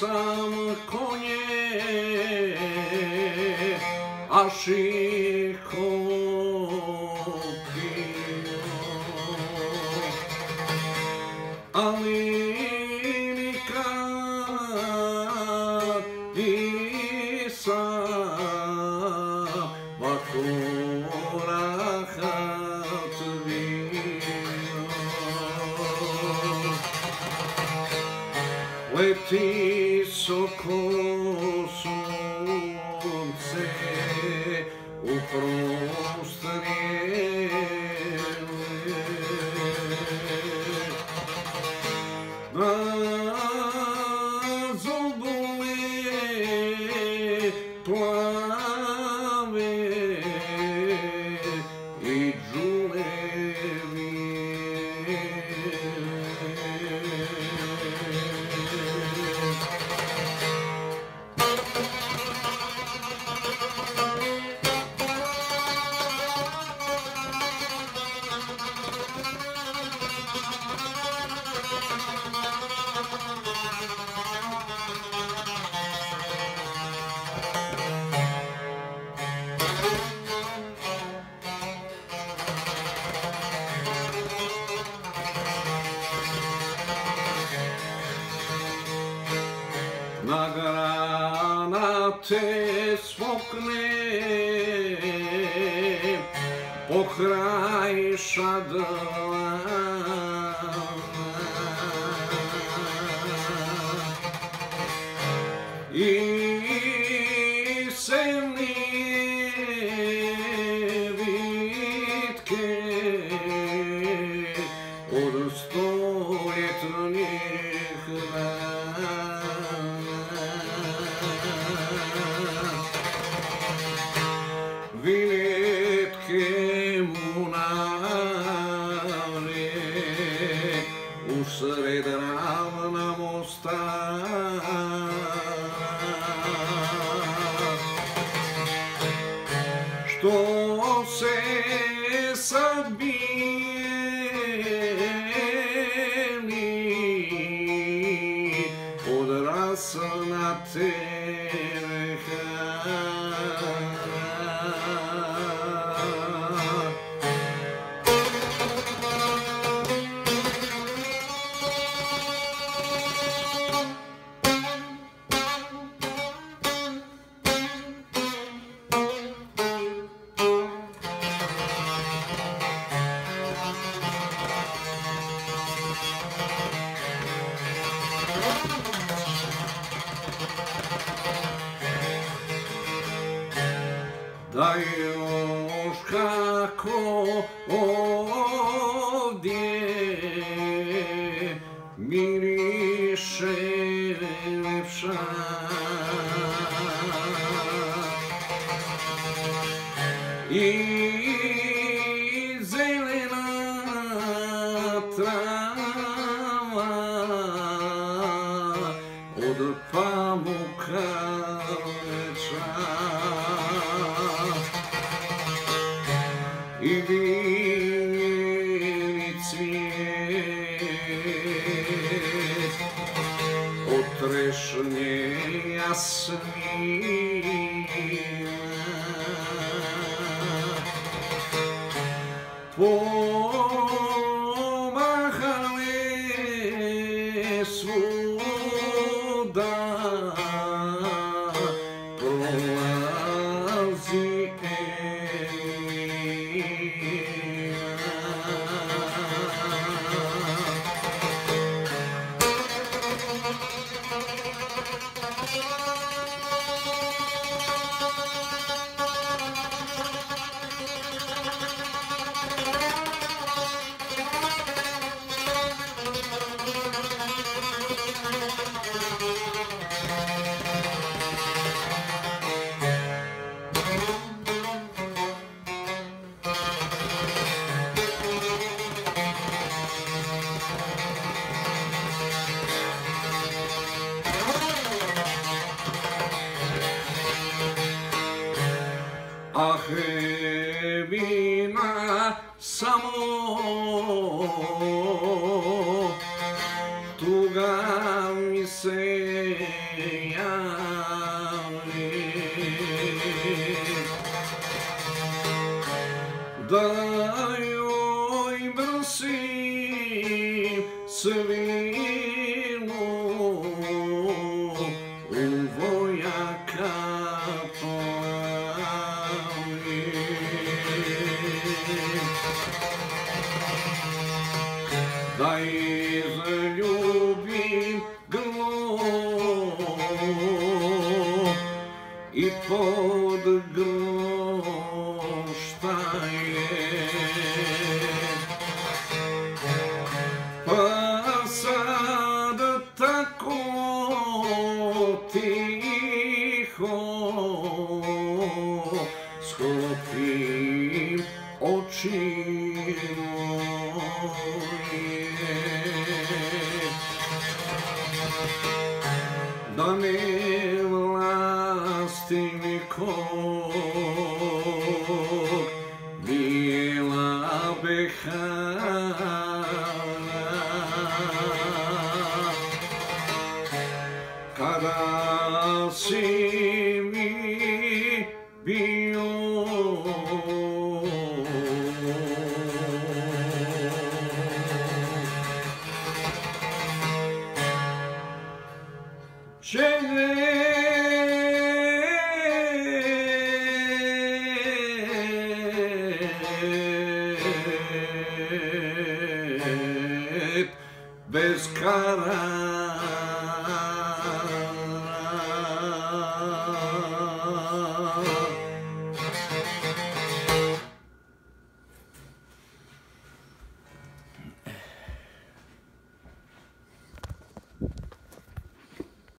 sam konje, a šiho pio, ali nikad nisam ovako rahat bio. Leti soko sunce u prostrijele, na zubove plave i džulevi. Na granate smokne pokraj šadla, i sevnije vitke od stoljetnih rana. Vinetke munare usred ravna mosta, što se sad bijeli od rasnate reka. Da još kako ovdje miriše lepša, i zelena trava od pamuka veća, i bijeli cvijet od trešnje jasmina. Pomahale svuda prolazi Ah, vina samo tuga mi se da joj brsim svilo u vojaka plavi. Da izljubim glo i pod glo šta je, pa sad tako tiho sklopim oči moje, da ne vlasti nikog bijela behana, kada si mi bio bez kara